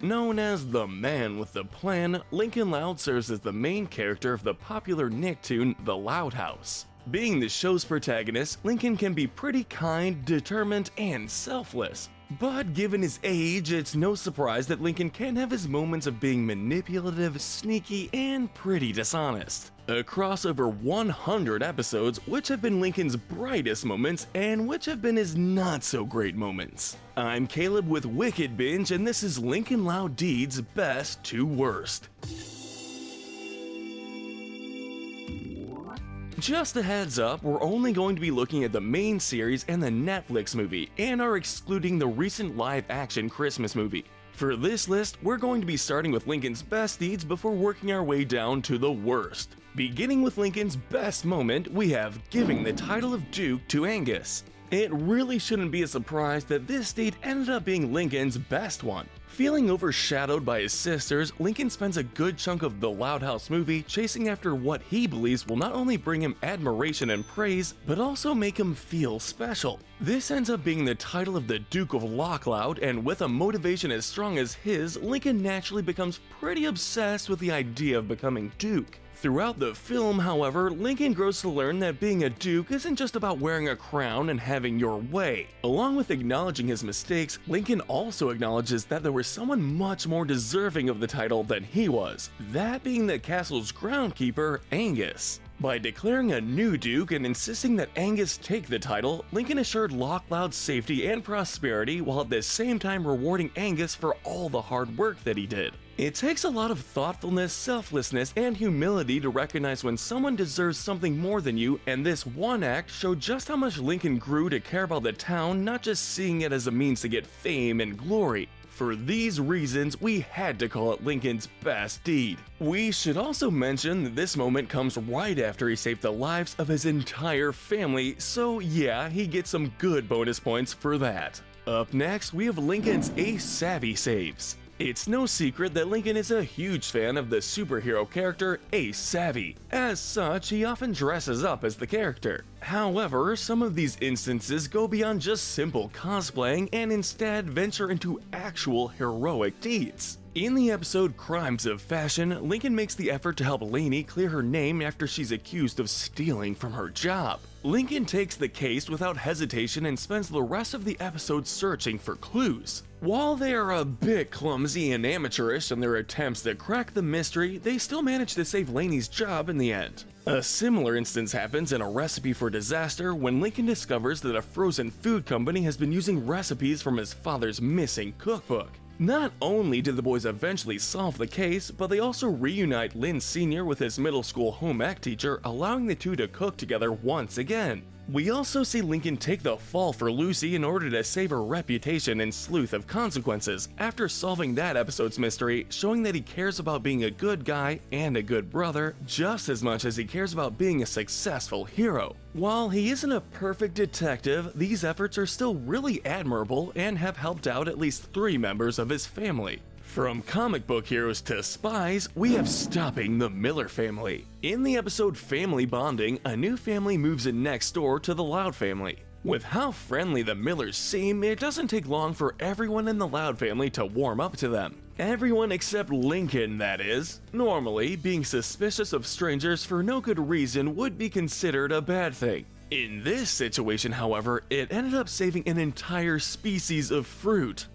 Known as the man with the plan, Lincoln Loud serves as the main character of the popular Nicktoon, The Loud House. Being the show's protagonist, Lincoln can be pretty kind, determined, and selfless. But given his age, it's no surprise that Lincoln can have his moments of being manipulative, sneaky, and pretty dishonest. Across over 100 episodes, which have been Lincoln's brightest moments and which have been his not-so-great moments. I'm Caleb with Wicked Binge, and this is Lincoln Loud Deed's Best to Worst. Just a heads up, we're only going to be looking at the main series and the Netflix movie, and are excluding the recent live-action Christmas movie. For this list, we're going to be starting with Lincoln's best deeds before working our way down to the worst. Beginning with Lincoln's best moment, we have giving the title of Duke to Angus. It really shouldn't be a surprise that this deed ended up being Lincoln's best one. Feeling overshadowed by his sisters, Lincoln spends a good chunk of the Loud House movie chasing after what he believes will not only bring him admiration and praise, but also make him feel special. This ends up being the title of the Duke of Loud, and with a motivation as strong as his, Lincoln naturally becomes pretty obsessed with the idea of becoming Duke. Throughout the film, however, Lincoln grows to learn that being a duke isn't just about wearing a crown and having your way. Along with acknowledging his mistakes, Lincoln also acknowledges that there was someone much more deserving of the title than he was, that being the castle's groundskeeper, Angus. By declaring a new duke and insisting that Angus take the title, Lincoln assured Loud's safety and prosperity while at the same time rewarding Angus for all the hard work that he did. It takes a lot of thoughtfulness, selflessness, and humility to recognize when someone deserves something more than you, and this one act showed just how much Lincoln grew to care about the town, not just seeing it as a means to get fame and glory. For these reasons, we had to call it Lincoln's best deed. We should also mention that this moment comes right after he saved the lives of his entire family, so yeah, he gets some good bonus points for that. Up next, we have Lincoln's SAWY saves. It's no secret that Lincoln is a huge fan of the superhero character SAWY. As such, he often dresses up as the character. However, some of these instances go beyond just simple cosplaying and instead venture into actual heroic deeds. In the episode Crimes of Fashion, Lincoln makes the effort to help Lainey clear her name after she's accused of stealing from her job. Lincoln takes the case without hesitation and spends the rest of the episode searching for clues. While they are a bit clumsy and amateurish in their attempts to crack the mystery, they still manage to save Lainey's job in the end. A similar instance happens in A Recipe for Disaster when Lincoln discovers that a frozen food company has been using recipes from his father's missing cookbook. Not only do the boys eventually solve the case, but they also reunite Lynn Sr. with his middle school home ec teacher, allowing the two to cook together once again. We also see Lincoln take the fall for Lucy in order to save her reputation in Sleuth of Consequences after solving that episode's mystery, showing that he cares about being a good guy and a good brother just as much as he cares about being a successful hero. While he isn't a perfect detective, these efforts are still really admirable and have helped out at least 3 members of his family. From comic book heroes to spies, we have stopping the Miller family. In the episode Family Bonding, a new family moves in next door to the Loud family. With how friendly the Millers seem, it doesn't take long for everyone in the Loud family to warm up to them. Everyone except Lincoln, that is. Normally, being suspicious of strangers for no good reason would be considered a bad thing. In this situation, however, it ended up saving an entire species of fruit.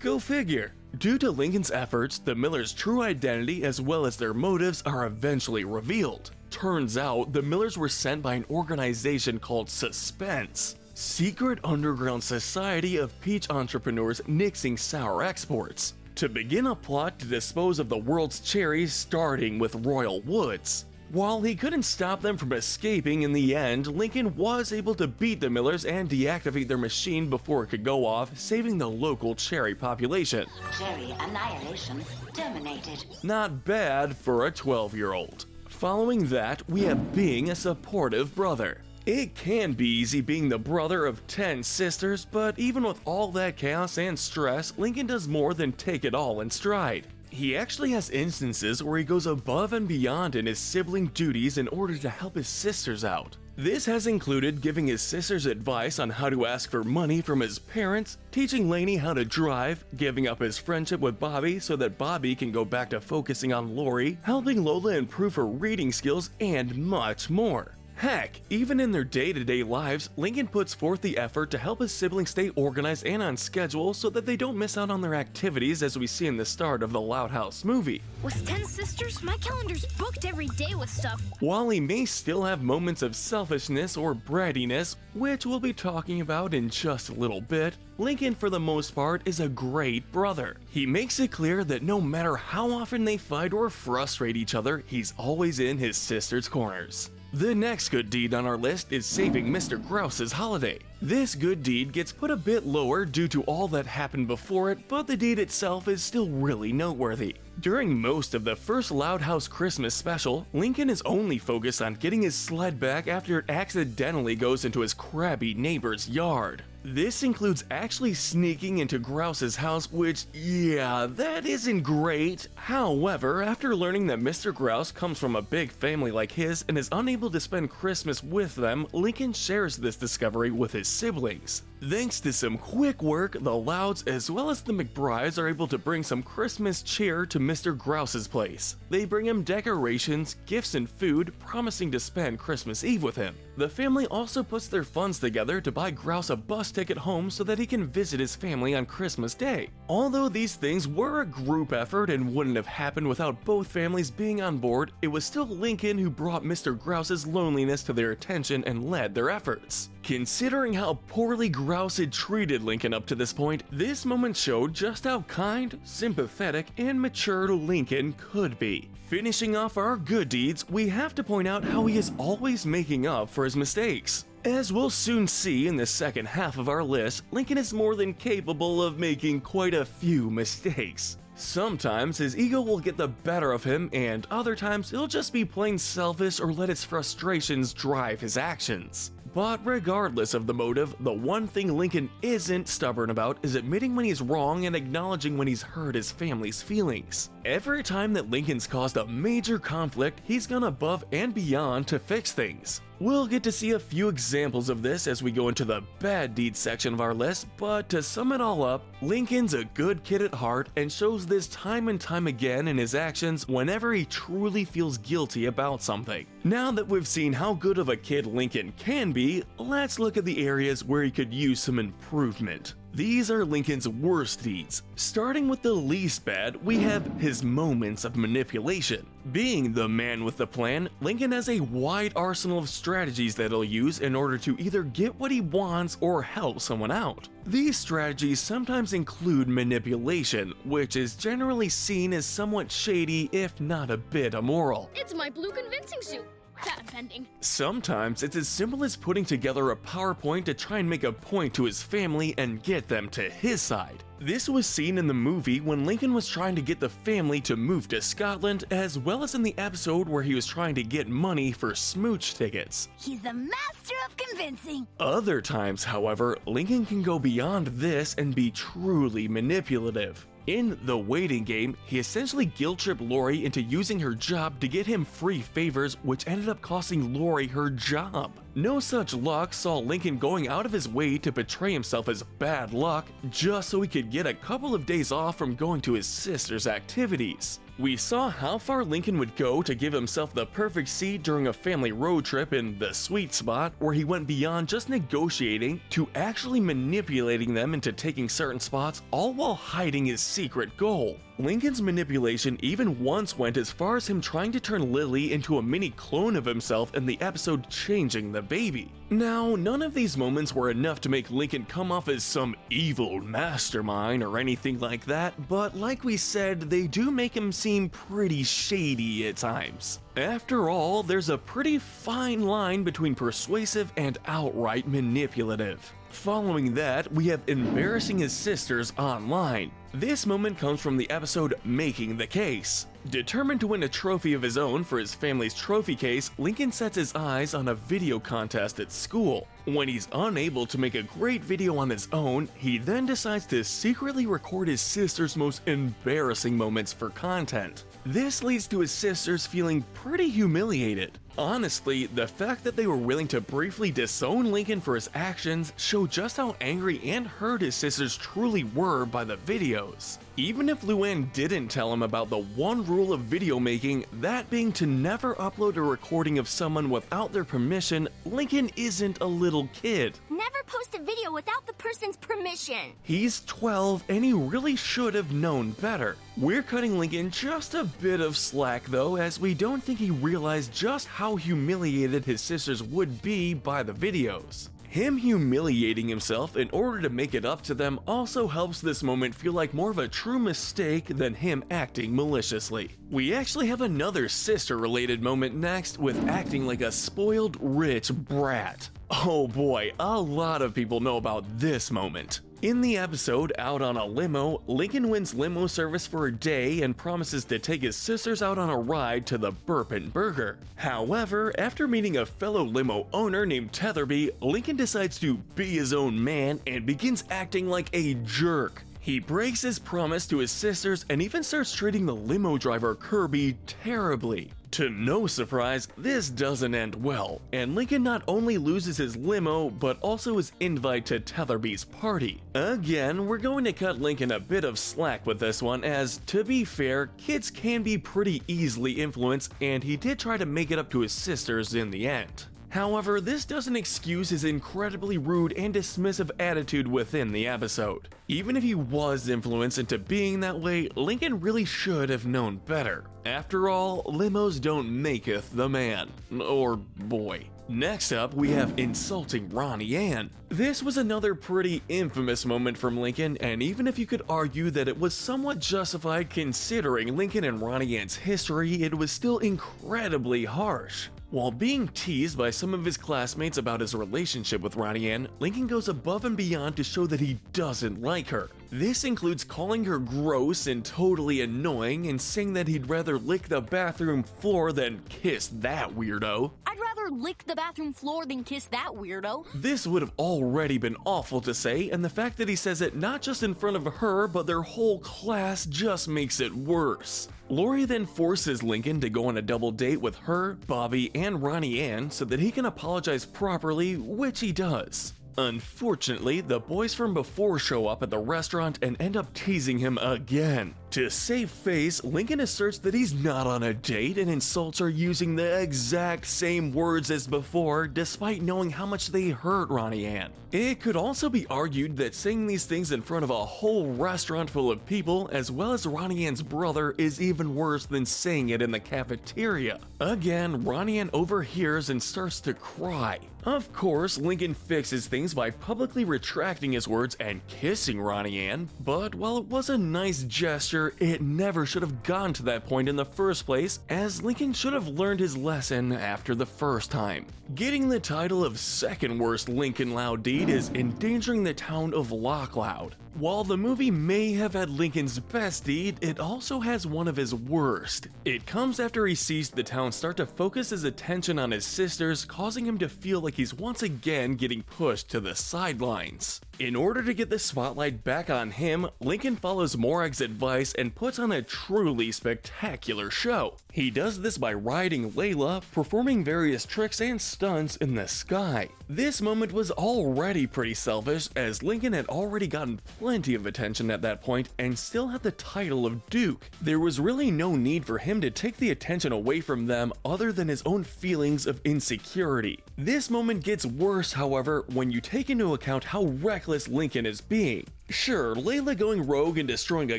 Go figure. Due to Lincoln's efforts, the Millers' true identity as well as their motives are eventually revealed. Turns out, the Millers were sent by an organization called Suspense, secret underground society of peach entrepreneurs nixing sour exports, to begin a plot to dispose of the world's cherries starting with Royal Woods. While he couldn't stop them from escaping in the end, Lincoln was able to beat the Millers and deactivate their machine before it could go off, saving the local cherry population. Cherry annihilation terminated. Not bad for a 12-year-old. Following that, we have being a supportive brother. It can be easy being the brother of 10 sisters, but even with all that chaos and stress, Lincoln does more than take it all in stride. He actually has instances where he goes above and beyond in his sibling duties in order to help his sisters out. This has included giving his sisters advice on how to ask for money from his parents, teaching Lainey how to drive, giving up his friendship with Bobby so that Bobby can go back to focusing on Lori, helping Lola improve her reading skills, and much more. Heck, even in their day-to-day lives, Lincoln puts forth the effort to help his siblings stay organized and on schedule so that they don't miss out on their activities, as we see in the start of the Loud House movie. With 10 sisters, my calendar's booked every day with stuff. While he may still have moments of selfishness or brattiness, which we'll be talking about in just a little bit, Lincoln for the most part is a great brother. He makes it clear that no matter how often they fight or frustrate each other, he's always in his sisters' corners. The next good deed on our list is saving Mr. Grouse's holiday. This good deed gets put a bit lower due to all that happened before it, but the deed itself is still really noteworthy. During most of the first Loud House Christmas special, Lincoln is only focused on getting his sled back after it accidentally goes into his crabby neighbor's yard. This includes actually sneaking into Grouse's house, which, yeah, that isn't great. However, after learning that Mr. Grouse comes from a big family like his and is unable to spend Christmas with them, Lincoln shares this discovery with his siblings. Thanks to some quick work, the Louds as well as the McBrides are able to bring some Christmas cheer to Mr. Grouse's place. They bring him decorations, gifts, and food, promising to spend Christmas Eve with him. The family also puts their funds together to buy Grouse a bus ticket home so that he can visit his family on Christmas Day. Although these things were a group effort and wouldn't have happened without both families being on board, it was still Lincoln who brought Mr. Grouse's loneliness to their attention and led their efforts. Considering how poorly Grouse had treated Lincoln up to this point, this moment showed just how kind, sympathetic, and mature Lincoln could be. Finishing off our good deeds, we have to point out how he is always making up for his mistakes. As we'll soon see in the second half of our list, Lincoln is more than capable of making quite a few mistakes. Sometimes his ego will get the better of him, and other times he'll just be plain selfish or let his frustrations drive his actions. But regardless of the motive, the one thing Lincoln isn't stubborn about is admitting when he's wrong and acknowledging when he's hurt his family's feelings. Every time that Lincoln's caused a major conflict, he's gone above and beyond to fix things. We'll get to see a few examples of this as we go into the bad deeds section of our list, but to sum it all up, Lincoln's a good kid at heart and shows this time and time again in his actions whenever he truly feels guilty about something. Now that we've seen how good of a kid Lincoln can be, let's look at the areas where he could use some improvement. These are Lincoln's worst deeds. Starting with the least bad, we have his moments of manipulation. Being the man with the plan, Lincoln has a wide arsenal of strategies that he'll use in order to either get what he wants or help someone out. These strategies sometimes include manipulation, which is generally seen as somewhat shady if not a bit immoral. It's my blue convincing suit. Patent pending. Sometimes it's as simple as putting together a PowerPoint to try and make a point to his family and get them to his side. This was seen in the movie when Lincoln was trying to get the family to move to Scotland, as well as in the episode where he was trying to get money for smooch tickets. He's the master of convincing. Other times, however, Lincoln can go beyond this and be truly manipulative. In The Waiting Game, he essentially guilt-tripped Lori into using her job to get him free favors, which ended up costing Lori her job. No Such Luck saw Lincoln going out of his way to portray himself as bad luck just so he could get a couple of days off from going to his sister's activities. We saw how far Lincoln would go to give himself the perfect seat during a family road trip in The Sweet Spot, where he went beyond just negotiating to actually manipulating them into taking certain spots, all while hiding his secret goal. Lincoln's manipulation even once went as far as him trying to turn Lily into a mini clone of himself in the episode Changing the Baby. Now, none of these moments were enough to make Lincoln come off as some evil mastermind or anything like that, but like we said, they do make him seem pretty shady at times. After all, there's a pretty fine line between persuasive and outright manipulative. Following that, we have embarrassing his sisters online. This moment comes from the episode Making the Case. Determined to win a trophy of his own for his family's trophy case, Lincoln sets his eyes on a video contest at school. When he's unable to make a great video on his own, he then decides to secretly record his sister's most embarrassing moments for content. This leads to his sisters feeling pretty humiliated. Honestly, the fact that they were willing to briefly disown Lincoln for his actions show just how angry and hurt his sisters truly were by the videos. Even if Luann didn't tell him about the one rule of video making, that being to never upload a recording of someone without their permission, Lincoln isn't a little kid. Never post a video without the person's permission. He's 12 and he really should have known better. We're cutting Lincoln just a bit of slack though, as we don't think he realized just how humiliated his sisters would be by the videos. Him humiliating himself in order to make it up to them also helps this moment feel like more of a true mistake than him acting maliciously. We actually have another sister-related moment next, with acting like a spoiled rich brat. Oh boy, a lot of people know about this moment. In the episode Out on a Limo, Lincoln wins limo service for a day and promises to take his sisters out on a ride to the Burpin' Burger. However, after meeting a fellow limo owner named Tetherby, Lincoln decides to be his own man and begins acting like a jerk. He breaks his promise to his sisters and even starts treating the limo driver Kirby terribly. To no surprise, this doesn't end well, and Lincoln not only loses his limo, but also his invite to Tetherby's party. Again, we're going to cut Lincoln a bit of slack with this one, as, to be fair, kids can be pretty easily influenced, and he did try to make it up to his sisters in the end. However, this doesn't excuse his incredibly rude and dismissive attitude within the episode. Even if he was influenced into being that way, Lincoln really should have known better. After all, limos don't maketh the man. Or boy. Next up, we have insulting Ronnie Ann. This was another pretty infamous moment from Lincoln, and even if you could argue that it was somewhat justified considering Lincoln and Ronnie Ann's history, it was still incredibly harsh. While being teased by some of his classmates about his relationship with Ronnie Ann, Lincoln goes above and beyond to show that he doesn't like her. This includes calling her gross and totally annoying and saying that he'd rather lick the bathroom floor than kiss that weirdo. I'd rather lick the bathroom floor than kiss that weirdo. This would have already been awful to say, and the fact that he says it not just in front of her but their whole class just makes it worse. Lori then forces Lincoln to go on a double date with her, Bobby, and Ronnie Ann so that he can apologize properly, which he does. Unfortunately, the boys from before show up at the restaurant and end up teasing him again. To save face, Lincoln asserts that he's not on a date and insults her using the exact same words as before, despite knowing how much they hurt Ronnie Ann. It could also be argued that saying these things in front of a whole restaurant full of people, as well as Ronnie Ann's brother, is even worse than saying it in the cafeteria. Again, Ronnie Ann overhears and starts to cry. Of course, Lincoln fixes things by publicly retracting his words and kissing Ronnie Ann, but while it was a nice gesture, it never should have gone to that point in the first place, as Lincoln should have learned his lesson after the first time. Getting the title of second worst Lincoln Loud deed is endangering the town of Loch Loud. While the movie may have had Lincoln's best deed, it also has one of his worst. It comes after he sees the town start to focus his attention on his sisters, causing him to feel like he's once again getting pushed to the sidelines. In order to get the spotlight back on him, Lincoln follows Morak's advice and puts on a truly spectacular show. He does this by riding Layla, performing various tricks and stunts in the sky. This moment was already pretty selfish, as Lincoln had already gotten plenty of attention at that point and still had the title of Duke. There was really no need for him to take the attention away from them other than his own feelings of insecurity. This moment gets worse, however, when you take into account how reckless Lincoln is being. Sure, Layla going rogue and destroying a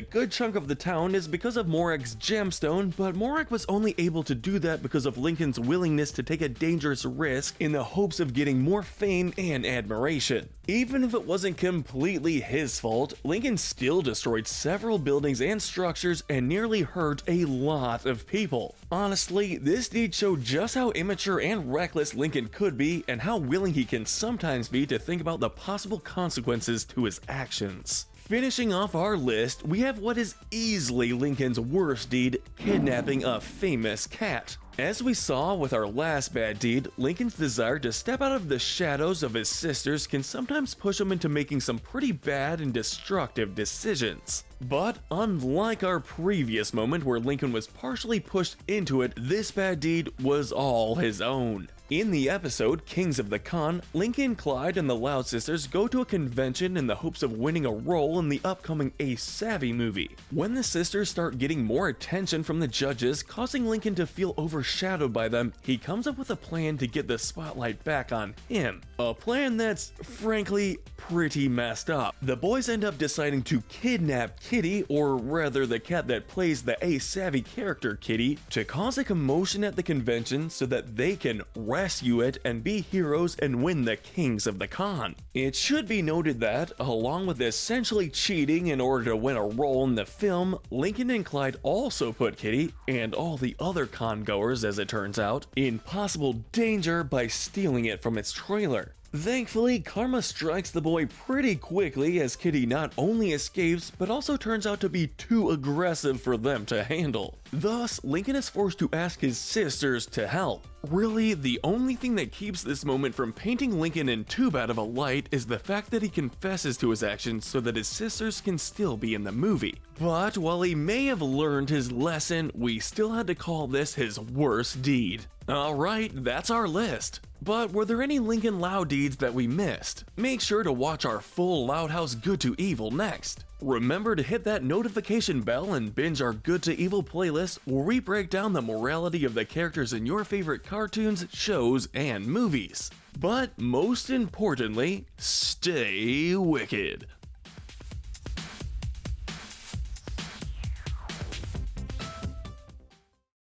good chunk of the town is because of Morak's gemstone, but Morak was only able to do that because of Lincoln's willingness to take a dangerous risk in the hopes of getting more fame and admiration. Even if it wasn't completely his fault, Lincoln still destroyed several buildings and structures and nearly hurt a lot of people. Honestly, this deed showed just how immature and reckless Lincoln could be and how willing he can sometimes be to think about the possible consequences to his actions. Finishing off our list, we have what is easily Lincoln's worst deed, kidnapping a famous cat. As we saw with our last bad deed, Lincoln's desire to step out of the shadows of his sisters can sometimes push him into making some pretty bad and destructive decisions. But unlike our previous moment where Lincoln was partially pushed into it, this bad deed was all his own. In the episode Kings of the Con, Lincoln, Clyde, and the Loud Sisters go to a convention in the hopes of winning a role in the upcoming SAWY movie. When the sisters start getting more attention from the judges, causing Lincoln to feel overshadowed by them, he comes up with a plan to get the spotlight back on him. A plan that's, frankly, pretty messed up. The boys end up deciding to kidnap Kitty, or rather the cat that plays the SAWY character Kitty, to cause a commotion at the convention so that they can rescue it and be heroes and win the Kings of the Con. It should be noted that, along with essentially cheating in order to win a role in the film, Lincoln and Clyde also put Kitty, and all the other con goers as it turns out, in possible danger by stealing it from its trailer. Thankfully, karma strikes the boy pretty quickly as Kitty not only escapes, but also turns out to be too aggressive for them to handle. Thus, Lincoln is forced to ask his sisters to help. Really, the only thing that keeps this moment from painting Lincoln in too bad of a light is the fact that he confesses to his actions so that his sisters can still be in the movie. But while he may have learned his lesson, we still had to call this his worst deed. Alright, that's our list. But were there any Lincoln Loud deeds that we missed? Make sure to watch our full Loud House Good to Evil next. Remember to hit that notification bell and binge our Good to Evil playlist where we break down the morality of the characters in your favorite cartoons, shows, and movies. But most importantly, stay wicked.